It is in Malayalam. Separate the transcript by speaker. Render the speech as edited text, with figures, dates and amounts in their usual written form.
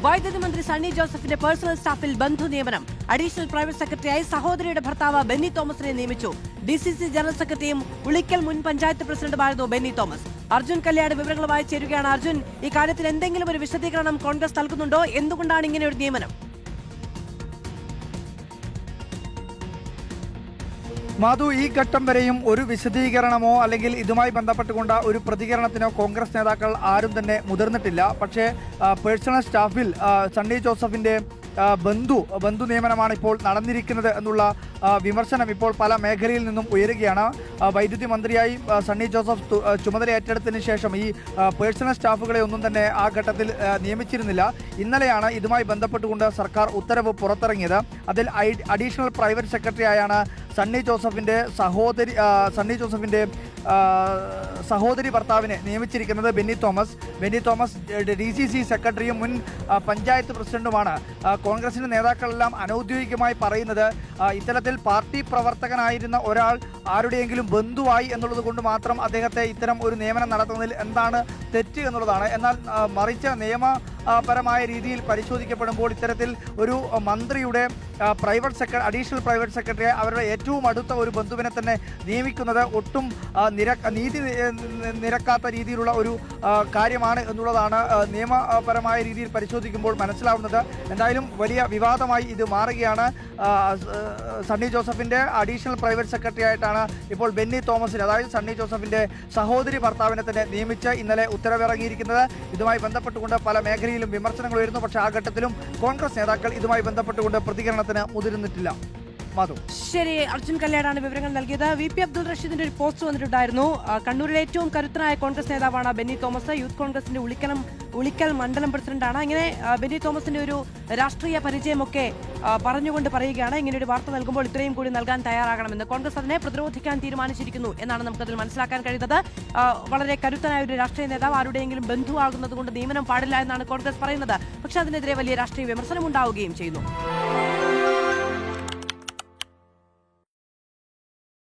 Speaker 1: വൈദ്യുതി മന്ത്രി സണ്ണി ജോസഫിന്റെ പേഴ്സണൽ സ്റ്റാഫിൽ ബന്ധു നിയമനം. അഡീഷണൽ പ്രൈവറ്റ് സെക്രട്ടറിയായി സഹോദരിയുടെ ഭർത്താവ് ബെന്നി തോമസിനെ നിയമിച്ചു. DCC ജനറൽ സെക്രട്ടറിയും ഉളിക്കൽ മുൻ പഞ്ചായത്ത് പ്രസിഡന്റുമായിരുന്നു ബെന്നി തോമസ്. അർജുൻ കല്യാട് വിവരങ്ങളുമായി ചേരുകയാണ്. അർജുൻ, ഈ കാര്യത്തിൽ എന്തെങ്കിലും ഒരു വിശദീകരണം കോൺഗ്രസ് നൽകുന്നുണ്ടോ? എന്തുകൊണ്ടാണ് ഇങ്ങനെ ഒരു നിയമനം?
Speaker 2: മാധു, ഈ ഘട്ടം വരെയും ഒരു വിശദീകരണമോ അല്ലെങ്കിൽ ഇതുമായി ബന്ധപ്പെട്ടുകൊണ്ട് ഒരു പ്രതികരണത്തിനോ കോൺഗ്രസ് നേതാക്കൾ ആരും തന്നെ മുതിർന്നിട്ടില്ല. പക്ഷേ പേഴ്സണൽ സ്റ്റാഫിൽ സണ്ണി ജോസഫിന്റെ ബന്ധു നിയമനമാണ് ഇപ്പോൾ നടന്നിരിക്കുന്നത് എന്നുള്ള വിമർശനം ഇപ്പോൾ പല മേഖലയിൽ നിന്നും ഉയരുകയാണ്. വൈദ്യുതി മന്ത്രിയായി സണ്ണി ജോസഫ് ചുമതല ഏറ്റെടുത്തതിന് ശേഷം ഈ പേഴ്സണൽ സ്റ്റാഫുകളെ ഒന്നും തന്നെ ആ ഘട്ടത്തിൽ നിയമിച്ചിരുന്നില്ല. ഇന്നലെയാണ് ഇതുമായി ബന്ധപ്പെട്ടുകൊണ്ട് സർക്കാർ ഉത്തരവ് പുറത്തിറങ്ങിയത്. അതിൽ അഡീഷണൽ പ്രൈവറ്റ് സെക്രട്ടറി ആയാണ് സണ്ണി ജോസഫിന്റെ സഹോദരി ഭർത്താവിനെ നിയമിച്ചിരിക്കുന്നത് ബെന്നി തോമസ്. DCC സെക്രട്ടറിയും മുൻ പഞ്ചായത്ത് പ്രസിഡന്റുമാണ്. കോൺഗ്രസിന്റെ നേതാക്കളെല്ലാം അനൗദ്യോഗികമായി പറയുന്നത് ഇത്തരത്തിൽ പാർട്ടി പ്രവർത്തകനായിരുന്ന ഒരാൾ ആരുടെയെങ്കിലും ബന്ധുവായി എന്നുള്ളത് കൊണ്ട് മാത്രം അദ്ദേഹത്തെ ഇത്തരം ഒരു നിയമനം നടത്തുന്നതിൽ എന്താണ് തെറ്റ് എന്നുള്ളതാണ്. എന്നാൽ മറിച്ച് നിയമപരമായ രീതിയിൽ പരിശോധിക്കപ്പെടുമ്പോൾ ഇത്തരത്തിൽ ഒരു മന്ത്രിയുടെ അഡീഷണൽ പ്രൈവറ്റ് സെക്രട്ടറിയെ അവരുടെ ഏറ്റവും അടുത്ത ഒരു ബന്ധുവിനെ തന്നെ നിയമിക്കുന്നത് ഒട്ടും നീതി നിരക്കാത്ത രീതിയിലുള്ള ഒരു കാര്യമാണ് എന്നുള്ളതാണ് നിയമപരമായ രീതിയിൽ പരിശോധിക്കുമ്പോൾ മനസ്സിലാവുന്നത്. എന്തായാലും വലിയ വിവാദമായി ഇത് മാറുകയാണ്. സണ്ണി ജോസഫിന്റെ അഡീഷണൽ പ്രൈവറ്റ് സെക്രട്ടറി ആയിട്ടാണ് ഇപ്പോൾ ബെന്നി തോമസിനെ, അതായത് സണ്ണി ജോസഫിന്റെ സഹോദരി ഭർത്താവിനെ തന്നെ നിയമിച്ച് ഇന്നലെ ഉത്തരവിറങ്ങിയിരിക്കുന്നത്. ഇതുമായി ബന്ധപ്പെട്ടുകൊണ്ട് പല മേഖലയിലും വിമർശനങ്ങൾ ഉയരുന്നു. പക്ഷേ ആ ഘട്ടത്തിലും കോൺഗ്രസ് നേതാക്കൾ ഇതുമായി ബന്ധപ്പെട്ടുകൊണ്ട് പ്രതികരണത്തിന് മുതിർന്നിട്ടില്ല.
Speaker 1: ശരി, അർജുൻ കല്യാടാണ് വിവരങ്ങൾ നൽകിയത്. VP അബ്ദുൾ റഷീദിന്റെ ഒരു പോസ്റ്റ് വന്നിട്ടുണ്ടായിരുന്നു. കണ്ണൂരിലെ ഏറ്റവും കരുത്തനായ കോൺഗ്രസ് നേതാവാണ് ബെന്നി തോമസ്. യൂത്ത് കോൺഗ്രസിന്റെ ഉളിക്കൽ മണ്ഡലം പ്രസിഡന്റാണ്. ഇങ്ങനെ ബെന്നി തോമസിന്റെ ഒരു രാഷ്ട്രീയ പരിചയമൊക്കെ പറഞ്ഞുകൊണ്ട് പറയുകയാണ്. ഇങ്ങനെ ഒരു വാർത്ത നൽകുമ്പോൾ ഇത്രയും കൂടി നൽകാൻ തയ്യാറാകണമെന്ന്. കോൺഗ്രസ് അതിനെ പ്രതിരോധിക്കാൻ തീരുമാനിച്ചിരിക്കുന്നു എന്നാണ് നമുക്കതിൽ മനസ്സിലാക്കാൻ കഴിയുന്നത്. വളരെ കരുത്തനായ ഒരു രാഷ്ട്രീയ നേതാവ് ആരുടെയെങ്കിലും ബന്ധുവാകുന്നത് കൊണ്ട് നിയമനം പാടില്ല എന്നാണ് കോൺഗ്രസ് പറയുന്നത്. പക്ഷേ അതിനെതിരെ വലിയ രാഷ്ട്രീയ വിമർശനം ഉണ്ടാവുകയും ചെയ്യുന്നു.